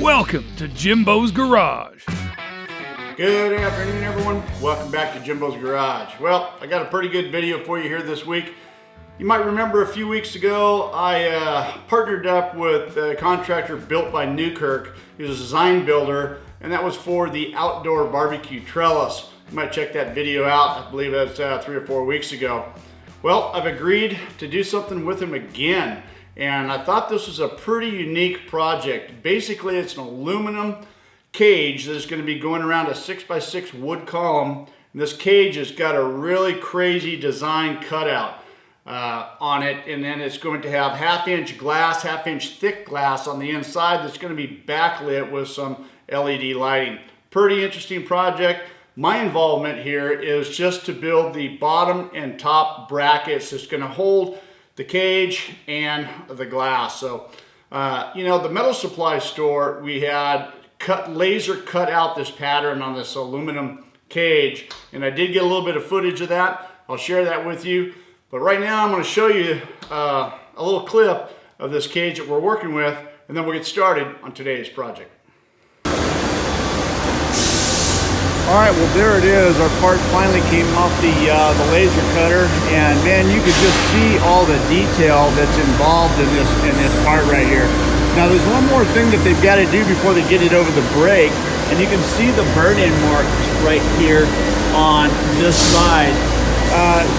Welcome to Jimbo's Garage. Good afternoon, everyone. Welcome back to Jimbo's Garage. Well, I got a pretty good video for you here this week. You might remember a few weeks ago, I partnered up with a contractor built by Newkirk. He was a design builder, and that was for the outdoor barbecue trellis. You might check that video out. I believe that's 3 or 4 weeks ago. Well, I've agreed to do something with him again, and I thought this was a pretty unique project. Basically, it's an aluminum cage that is going to be going around a 6x6 wood column. And this cage has got a really crazy design cutout on it, and then it's going to have half-inch glass, half-inch thick glass on the inside that's going to be backlit with some LED lighting. Pretty interesting project. My involvement here is just to build the bottom and top brackets that's going to hold the cage and the glass. So, you know, the metal supply store, we had laser cut out this pattern on this aluminum cage, and I did get a little bit of footage of that. I'll share that with you. But right now I'm going to show you a little clip of this cage that we're working with, and then we'll get started on today's project. Alright, well there it is. Our part finally came off the laser cutter, and man, you could just see all the detail that's involved in this part right here. Now there's one more thing that they've got to do before they get it over the brake, and you can see the burn-in marks right here on this side.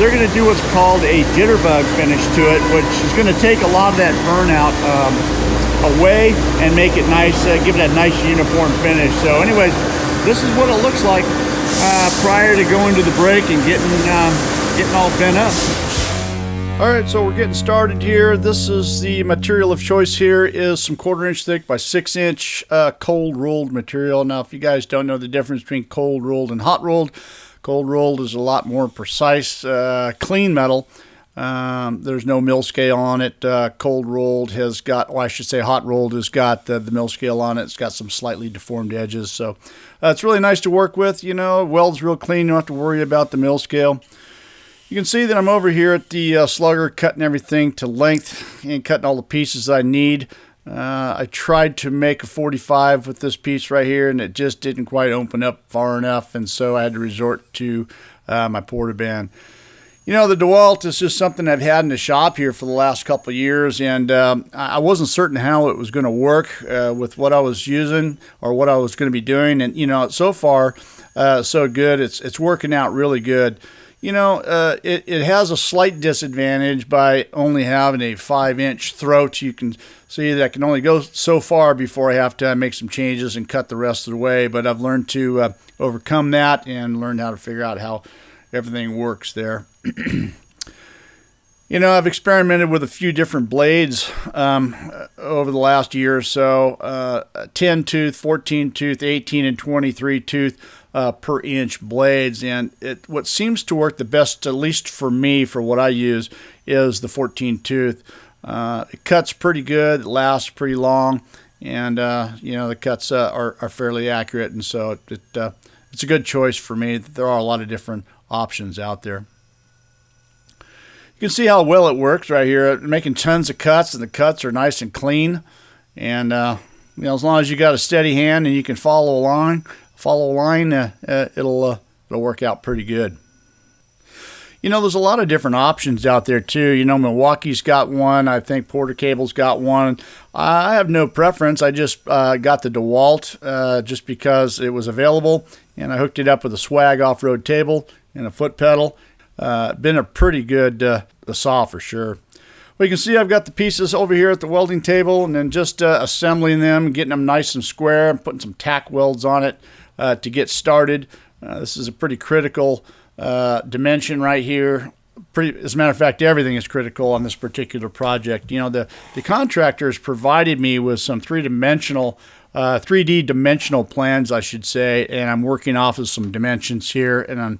They're going to do what's called a jitterbug finish to it, which is going to take a lot of that burnout away and make it nice, give it a nice uniform finish. So anyways, this is what it looks like prior to going to the brake and getting all bent up. Alright, so we're getting started here. This is the material of choice here, is some 1/4 inch thick by 6 inch cold rolled material. Now if you guys don't know the difference between cold rolled and hot rolled, cold rolled is a lot more precise, clean metal. There's no mill scale on it. Cold rolled has got, well I should say hot rolled has got the mill scale on it. It's got some slightly deformed edges. So it's really nice to work with. You know, welds real clean. You don't have to worry about the mill scale. You can see that I'm over here at the slugger cutting everything to length and cutting all the pieces I need. I tried to make a 45 with this piece right here, and it just didn't quite open up far enough, and so I had to resort to my portaband. You know, the DeWalt is just something I've had in the shop here for the last couple of years, and I wasn't certain how it was going to work with what I was using or what I was going to be doing, and you know, so far so good. It's working out really good. You know, it has a slight disadvantage by only having a 5-inch throat. You can see that I can only go so far before I have to make some changes and cut the rest of the way. But I've learned to overcome that and learned how to figure out how everything works there. You know, I've experimented with a few different blades over the last year or so. 10 tooth, 14 tooth, 18 and 23 tooth per inch blades, and what seems to work the best, at least for me, for what I use, is the 14 tooth. It cuts pretty good, it lasts pretty long, and you know, the cuts are fairly accurate, and so it's a good choice for me. There are a lot of different options out there. You can see how well it works right here, making tons of cuts, and the cuts are nice and clean, and you know, as long as you got a steady hand and you can follow a line, it'll work out pretty good. You know, there's a lot of different options out there too. You know, Milwaukee's got one. I think Porter Cable's got one. I have no preference. I just got the DeWalt just because it was available, and I hooked it up with a Swag off-road table and a foot pedal. Been a pretty good saw for sure. Well, you can see I've got the pieces over here at the welding table, and then just assembling them, getting them nice and square, and putting some tack welds on it to get started. This is a pretty critical dimension right here. As a matter of fact, everything is critical on this particular project. You know, the contractors provided me with some 3D dimensional plans, I should say, and I'm working off of some dimensions here, and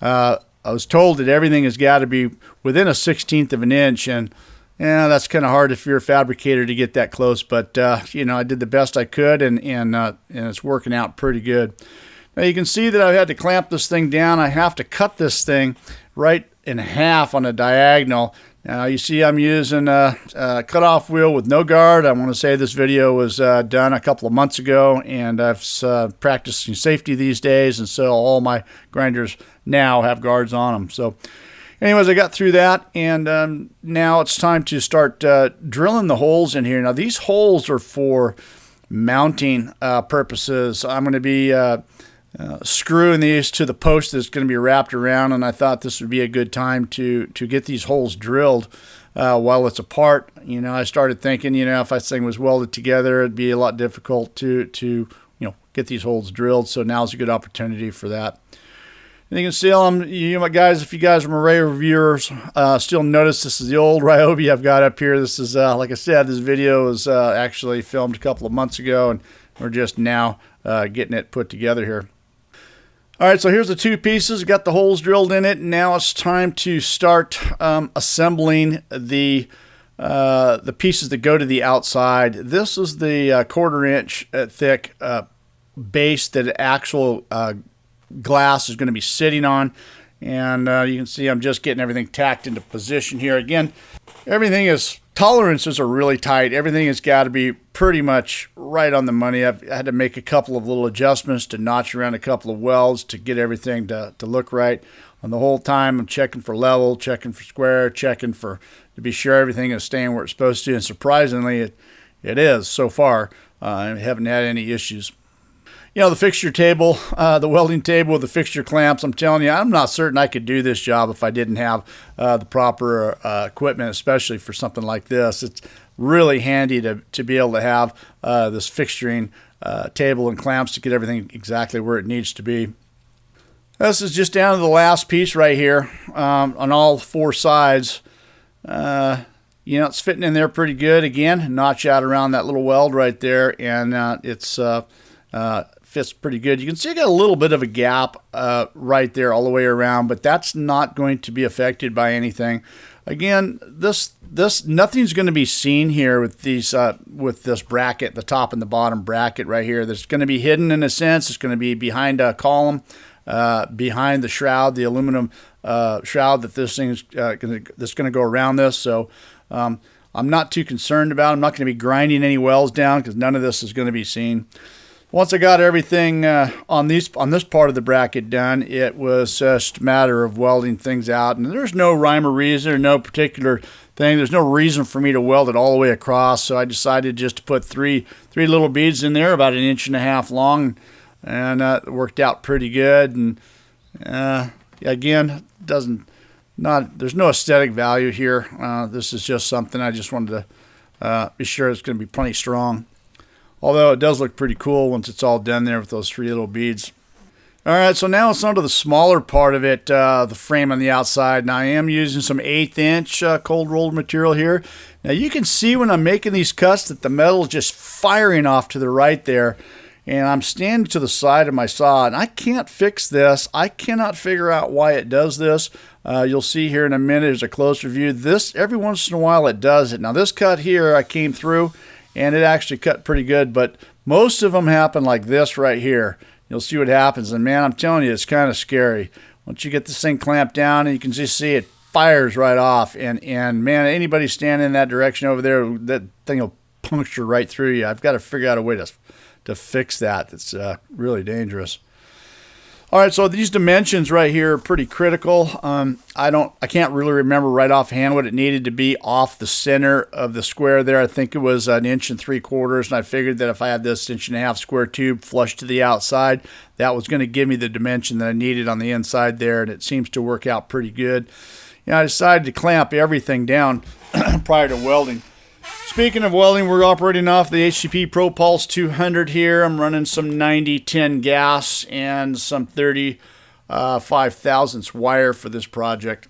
I was told that everything has got to be within a 1/16 of an inch, and yeah, that's kind of hard if you're a fabricator to get that close, but you know, I did the best I could, and it's working out pretty good. Now you can see that I had to clamp this thing down. I have to cut this thing right in half on a diagonal Now you see I'm using a cutoff wheel with no guard. I want to say this video was done a couple of months ago, and I've practicing safety these days, and so all my grinders now have guards on them. So anyways, I got through that, and now it's time to start drilling the holes in here. Now these holes are for mounting purposes. I'm going to be screwing these to the post that's going to be wrapped around, and I thought this would be a good time to get these holes drilled while it's apart. You know, I started thinking, you know, if this thing was welded together, it'd be a lot difficult to you know, get these holes drilled. So now's a good opportunity for that. And you can still, you know, guys, if you guys are my regular viewers, still notice this is the old Ryobi I've got up here. This is, like I said, this video was actually filmed a couple of months ago, and we're just now getting it put together here. All right, so here's the two pieces. Got the holes drilled in it. Now it's time to start assembling the pieces that go to the outside. This is the 1/4 inch thick base that actual glass is going to be sitting on, and you can see I'm just getting everything tacked into position here. Again, everything is, tolerances are really tight. Everything has got to be pretty much right on the money. I've had to make a couple of little adjustments to notch around a couple of welds to get everything to look right. And the whole time I'm checking for level, checking for square, checking for, to be sure everything is staying where it's supposed to. And surprisingly, it is so far. I haven't had any issues. You know, the fixture table, the welding table with the fixture clamps, I'm telling you, I'm not certain I could do this job if I didn't have the proper equipment, especially for something like this. It's really handy to be able to have this fixturing table and clamps to get everything exactly where it needs to be. This is just down to the last piece right here on all four sides. You know, it's fitting in there pretty good. Again, notch out around that little weld right there, and it's fits pretty good. You can see I got a little bit of a gap right there all the way around, but that's not going to be affected by anything. Again, this nothing's going to be seen here with these with this bracket, the top and the bottom bracket right here. That's going to be hidden in a sense. It's going to be behind a column, behind the shroud, the aluminum shroud that this thing is that's going to go around this. So I'm not too concerned about it. I'm not going to be grinding any welds down because none of this is going to be seen. Once I got everything on this part of the bracket done, it was just a matter of welding things out. And there's no rhyme or reason or no particular thing. There's no reason for me to weld it all the way across. So I decided just to put three little beads in there, about 1.5 inches long, and it worked out pretty good. And again, there's no aesthetic value here. This is just something I just wanted to be sure it's going to be plenty strong. Although it does look pretty cool once it's all done there with those 3 little beads. All right, so now it's onto the smaller part of it, the frame on the outside. Now I am using some 1/8 inch cold rolled material here. Now you can see when I'm making these cuts that the metal is just firing off to the right there. And I'm standing to the side of my saw, and I can't fix this. I cannot figure out why it does this. You'll see here in a minute, there's a closer view. This, every once in a while it does it. Now this cut here, I came through, and it actually cut pretty good, but most of them happen like this right here. You'll see what happens, and man, I'm telling you, it's kind of scary. Once you get this thing clamped down, and you can just see it fires right off, and man, anybody standing in that direction over there, that thing will puncture right through you. I've got to figure out a way to fix that. It's really dangerous. All right, so these dimensions right here are pretty critical. I can't really remember right offhand what it needed to be off the center of the square there. I think it was 1.75 inches, and I figured that if I had this 1.5 inch square tube flush to the outside, that was going to give me the dimension that I needed on the inside there, and it seems to work out pretty good. You know, I decided to clamp everything down prior to welding. Speaking of welding, we're operating off the HCP ProPulse 200 here. I'm running some 9010 gas and some 35 thousandths wire for this project.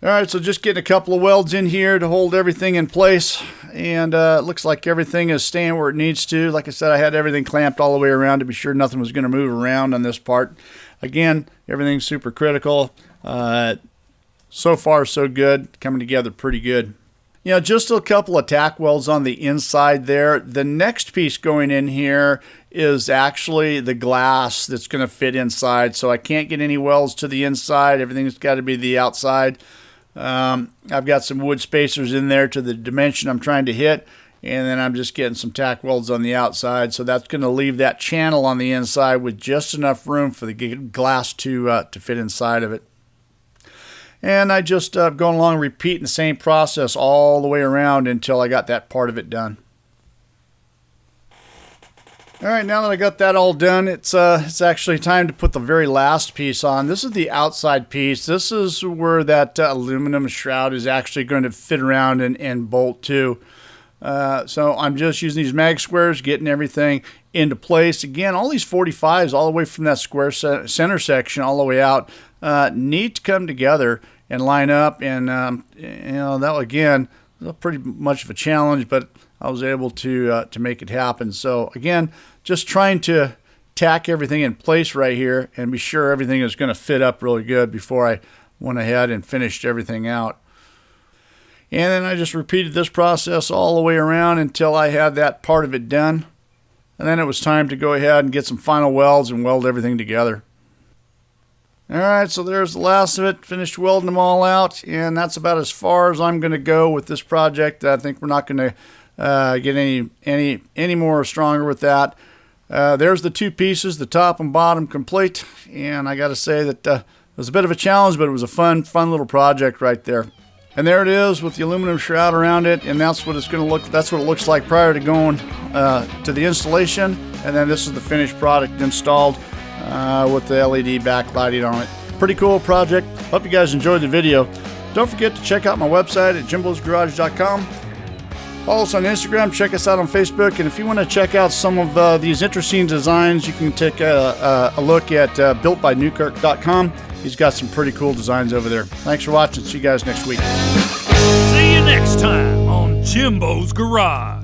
All right, so just getting a couple of welds in here to hold everything in place, and it looks like everything is staying where it needs to. Like I said, I had everything clamped all the way around to be sure nothing was going to move around on this part. Again, everything's super critical. So far, so good. Coming together pretty good. You know, just a couple of tack welds on the inside there. The next piece going in here is actually the glass that's going to fit inside. So I can't get any welds to the inside. Everything's got to be the outside. I've got some wood spacers in there to the dimension I'm trying to hit, and then I'm just getting some tack welds on the outside. So that's going to leave that channel on the inside with just enough room for the glass to fit inside of it. And I just going along repeating the same process all the way around until I got that part of it done. All right, now that I got that all done, it's actually time to put the very last piece on. This is the outside piece. This is where that aluminum shroud is actually going to fit around and bolt to. So I'm just using these mag squares, getting everything into place. Again, all these 45s all the way from that square center section all the way out need to come together and line up. And you know, that again was pretty much of a challenge, but I was able to make it happen. So again, just trying to tack everything in place right here and be sure everything is going to fit up really good before I went ahead and finished everything out. And then I just repeated this process all the way around until I had that part of it done. And then it was time to go ahead and get some final welds and weld everything together. Alright, so there's the last of it. Finished welding them all out, and that's about as far as I'm going to go with this project. I think we're not going to get any more stronger with that. There's the two pieces, the top and bottom complete, and I got to say that it was a bit of a challenge, but it was a fun little project right there. And there it is with the aluminum shroud around it, and that's what it's going to look. That's what it looks like prior to going to the installation. And then this is the finished product installed with the LED backlighting on it. Pretty cool project. Hope you guys enjoyed the video. Don't forget to check out my website at JIMBO'Sgarage.com. Follow us on Instagram, check us out on Facebook, and if you want to check out some of these interesting designs, you can take a look at builtbynewkirk.com. He's got some pretty cool designs over there. Thanks for watching. See you guys next week. See you next time on Jimbo's Garage.